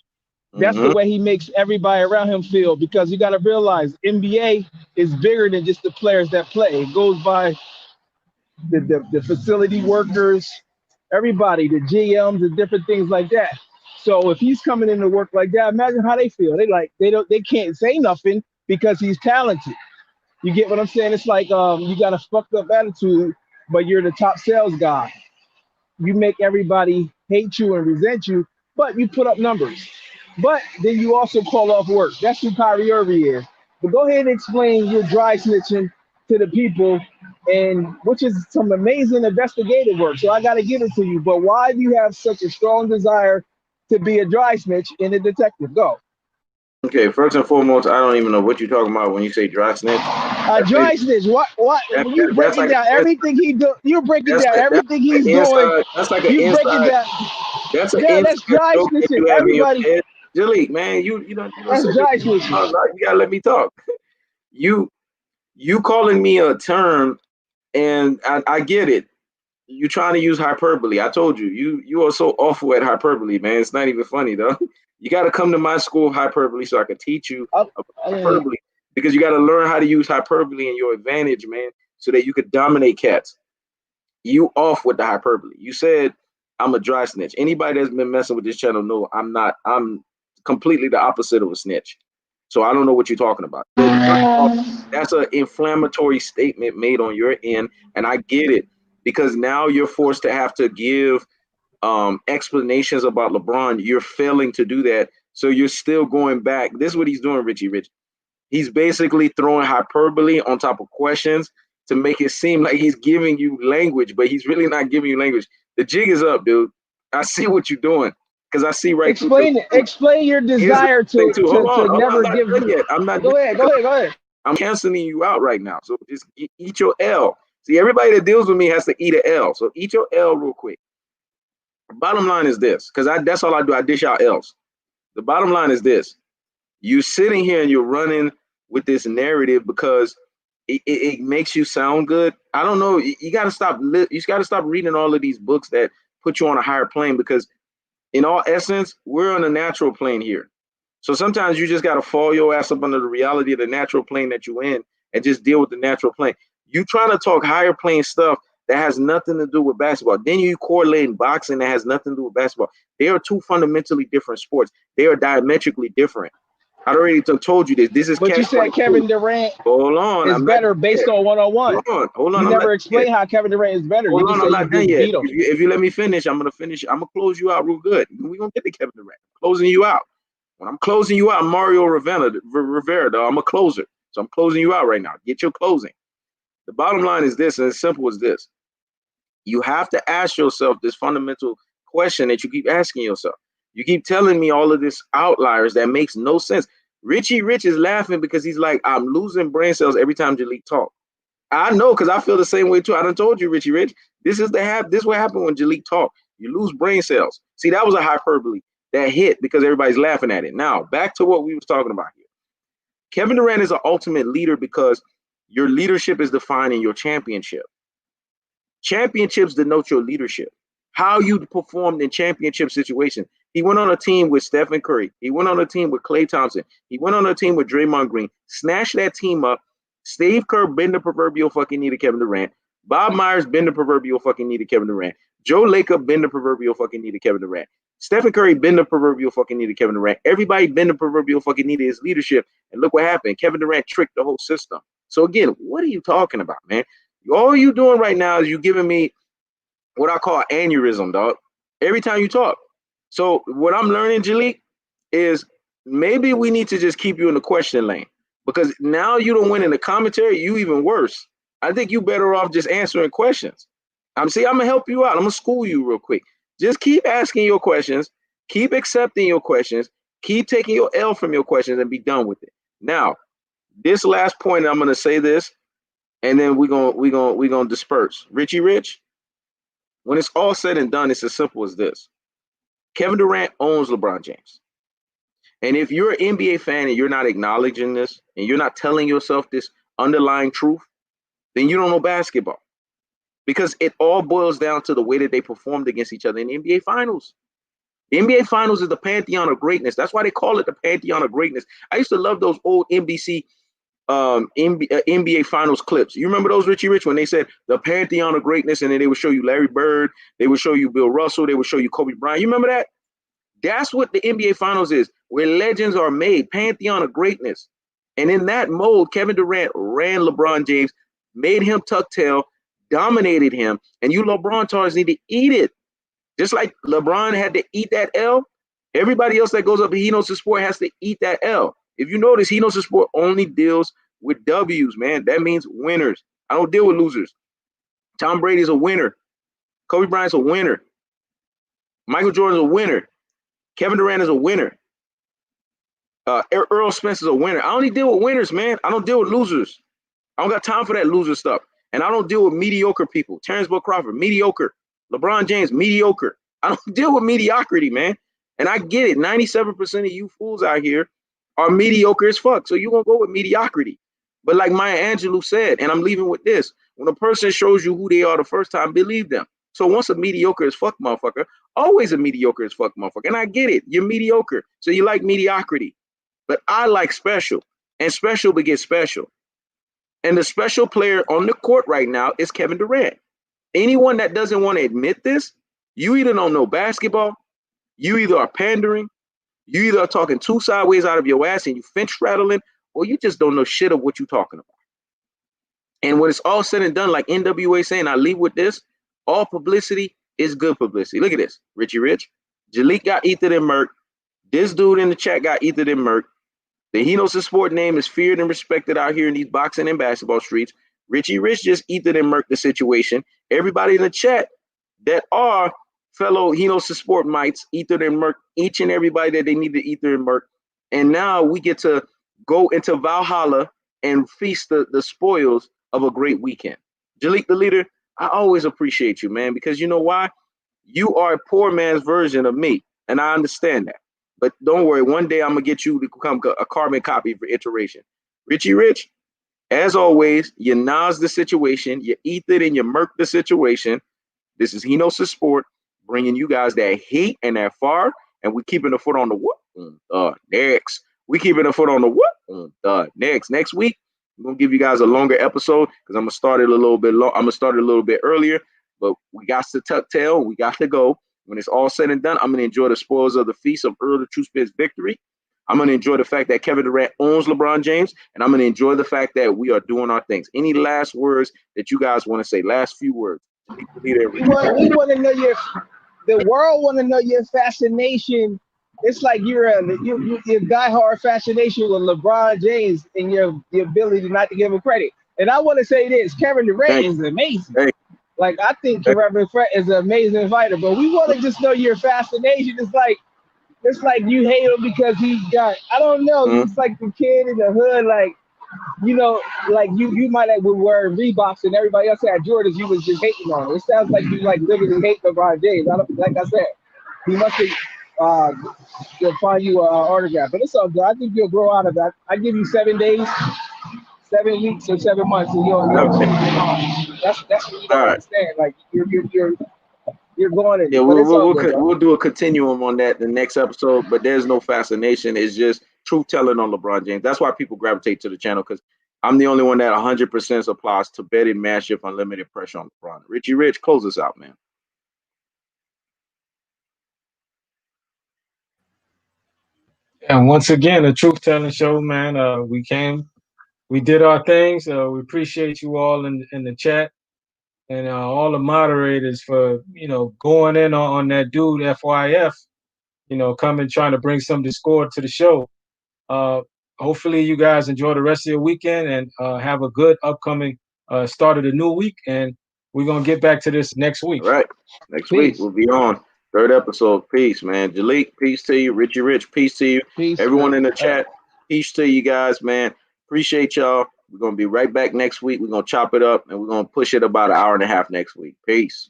That's the way he makes everybody around him feel, because you got to realize NBA is bigger than just the players that play. It goes by the facility workers, everybody, the GMs and different things like that. So if he's coming into work like that, imagine how they feel. They can't say nothing because he's talented. You get what I'm saying? It's like you got a fucked up attitude, but you're the top sales guy. You make everybody hate you and resent you, but you put up numbers. But then you also call off work. That's who Kyrie Irving is. But go ahead and explain your dry snitching to the people, and which is some amazing investigative work. So I got to give it to you. But why do you have such a strong desire to be a dry snitch and a detective? Go. Okay, first and foremost, I don't even know what you're talking about when you say dry snitch. A dry snitch. What? When you break it down, everything he do, you break it down. Everything he's doing. That's like an you break it down. That's dry snitching. Everybody. Jalik, man, you know. That's dry snitching. You gotta let me talk. You calling me a term, and I get it. You trying to use hyperbole. I told you. You are so awful at hyperbole, man. It's not even funny though. You got to come to my school of hyperbole so I can teach you about hyperbole. because you got to learn how to use hyperbole in your advantage, man, so that you could dominate cats. You off with the hyperbole. You said I'm a dry snitch. Anybody that's been messing with this channel know I'm not. I'm completely the opposite of a snitch. So I don't know what you're talking about. That's an inflammatory statement made on your end, and I get it because now you're forced to have to give explanations about LeBron. You're failing to do that, so you're still going back. This is what he's doing, Richy Rich. He's basically throwing hyperbole on top of questions to make it seem like he's giving you language, but he's really not giving you language. The jig is up, dude. I see what you're doing because I see right Explain your desire to hold on. I'm never not give. done yet. I'm not. Go ahead. I'm canceling you out right now. So just eat your L. See, everybody that deals with me has to eat an L. So eat your L real quick. Bottom line is this, because that's all I do. I dish out L's. The bottom line is this. You're sitting here and you're running with this narrative because it makes you sound good. I don't know. You got to stop. You got to stop reading all of these books that put you on a higher plane, because in all essence, we're on a natural plane here. So sometimes you just got to fall your ass up under the reality of the natural plane that you're in and just deal with the natural plane. You trying to talk higher plane stuff that has nothing to do with basketball. Then you correlating boxing that has nothing to do with basketball. They are two fundamentally different sports. They are diametrically different. I already told you this. This is. But you said Kevin Durant hold on, is better based on one-on-one. Hold on. You never explained how Kevin Durant is better. Hold You on, just I'm say not done yet. If you let me finish, I'm gonna finish. I'm gonna close you out real good. We're gonna get to Kevin Durant. I'm closing you out. When I'm closing you out, Mario Rivera, though, I'm a closer. So I'm closing you out right now. Get your closing. The bottom line is this, and it's simple as this. You have to ask yourself this fundamental question that you keep asking yourself. You keep telling me all of this outliers that makes no sense. Richy Rich is laughing because he's like, I'm losing brain cells every time Jalik talk. I know, because I feel the same way too. I done told you, Richy Rich. This is what happened when Jalik talk. You lose brain cells. See, that was a hyperbole that hit because everybody's laughing at it. Now, back to what we was talking about here. Kevin Durant is an ultimate leader because your leadership is defined in your championship. Championships denote your leadership. How you performed in championship situations. He went on a team with Stephen Curry. He went on a team with Klay Thompson. He went on a team with Draymond Green. Snatched that team up. Steve Kerr bend the proverbial fucking knee to Kevin Durant. Bob Myers bend the proverbial fucking knee to Kevin Durant. Joe Lacob bend the proverbial fucking knee to Kevin Durant. Stephen Curry bend the proverbial fucking knee to Kevin Durant. Everybody bend the proverbial fucking knee to his leadership. And look what happened. Kevin Durant tricked the whole system. So again, what are you talking about, man? All you doing right now is you giving me what I call aneurysm, dog. Every time you talk. So what I'm learning, Jalik, is maybe we need to just keep you in the question lane, because now you don't win in the commentary. You even worse. I think you better off just answering questions. I'm gonna help you out. I'm gonna school you real quick. Just keep asking your questions. Keep accepting your questions. Keep taking your L from your questions and be done with it. Now, this last point, I'm gonna say this, and then we're gonna disperse. Richy Rich, when it's all said and done, it's as simple as this. Kevin Durant owns LeBron James. And if you're an NBA fan and you're not acknowledging this and you're not telling yourself this underlying truth, then you don't know basketball. Because it all boils down to the way that they performed against each other in the NBA Finals. The NBA Finals is the pantheon of greatness. That's why they call it the pantheon of greatness. I used to love those old NBA Finals clips. You remember those, Richy Rich, when they said the pantheon of greatness, and then they would show you Larry Bird, they would show you Bill Russell, they would show you Kobe Bryant. You remember that? That's what the NBA Finals is, where legends are made, pantheon of greatness. And in that mode, Kevin Durant ran LeBron James, made him tuck tail, dominated him, and you LeBron tars need to eat it. Just like LeBron had to eat that L, everybody else that goes up to He Knows the Sport has to eat that L. If you notice, He Knows the Sport only deals with W's, man. That means winners. I don't deal with losers. Tom Brady's a winner. Kobe Bryant's a winner. Michael Jordan's a winner. Kevin Durant is a winner. Earl Spencer's a winner. I only deal with winners, man. I don't deal with losers. I don't got time for that loser stuff. And I don't deal with mediocre people. Terrence Bill Crawford, mediocre. LeBron James, mediocre. I don't deal with mediocrity, man. And I get it. 97% of you fools out here are mediocre as fuck. So you're going to go with mediocrity. But like Maya Angelou said, and I'm leaving with this, when a person shows you who they are the first time, believe them. So once a mediocre as fuck motherfucker, always a mediocre as fuck motherfucker. And I get it. You're mediocre. So you like mediocrity. But I like special. and special begets special. And the special player on the court right now is Kevin Durant. Anyone that doesn't want to admit this, you either don't know basketball, you either are pandering, you either are talking too sideways out of your ass and you fence straddling, or you just don't know shit of what you're talking about. And when it's all said and done, like NWA saying, I leave with this, all publicity is good publicity. Look at this. Richy Rich. Jalik got ethered and murked. This dude in the chat got ethered and murked. The Hkhs Sport name is feared and respected out here in these boxing and basketball streets. Richy Rich just ethered and murked the situation. Everybody in the chat that are fellow Hkhs Sport mites ethered and murked each and everybody that they need to ether and murk. And now we get to go into Valhalla and feast the spoils of a great weekend. Jaliktheleader, I always appreciate you, man, because you know why? You are a poor man's version of me, and I understand that. But don't worry, one day I'm going to get you to become a carbon copy for iteration. Richy Rich, as always, you Nas the situation, you ethered and you murk the situation. This is Hkhs Sport, bringing you guys that heat and that fire, and we keeping the foot on the what? Next. We keeping the foot on the what? Next. Next week, I'm gonna give you guys a longer episode because I'm gonna start it a little bit long. I'm gonna start it a little bit earlier, but we got to tuck tail. We got to go. When it's all said and done, I'm gonna enjoy the spoils of the feast of Earl the True Spit's victory. I'm gonna enjoy the fact that Kevin Durant owns LeBron James, and I'm gonna enjoy the fact that we are doing our things. Any last words that you guys want to say? Last few words. We want to know the world want to know your fascination. It's like you're diehard fascination with LeBron James and your ability not to give him credit. And I want to say this: Kevin Durant is amazing. Like I think Kevin Durant is an amazing fighter, but we want to just know your fascination. It's like you hate him because he got, I don't know. It's like the kid in the hood, like, you know, like you might have been wearing Reeboks and everybody else had Jordans. You was just hating on it. It sounds like you like literally hate LeBron James. Like I said, he must have find you an autograph, but it's all good. I think you'll grow out of that. I give you 7 days, 7 weeks, or 7 months, and you'll change your mind. That's what you don't understand. Like you're going in. Yeah, we'll do a continuum on that the next episode. But there's no fascination. It's just truth telling on LeBron James. That's why people gravitate to the channel, because I'm the only one that 100% applies to betting, matchup, unlimited pressure on LeBron. Richy Rich, close us out, man. And once again, a truth telling show, man. We did our things. We appreciate you all in the chat, and all the moderators for going in on that dude FYF, coming trying to bring some discord to the show. Hopefully you guys enjoy the rest of your weekend and have a good upcoming start of the new week. And we're gonna get back to this next week. All right, next week we'll be on 3rd episode. Peace, man. Jalik, peace to you. Richy Rich, peace to you. Peace, everyone man. In the chat, peace to you guys, man. Appreciate y'all. We're gonna be right back next week. We're gonna chop it up and we're gonna push it about 1.5 hours next week. Peace.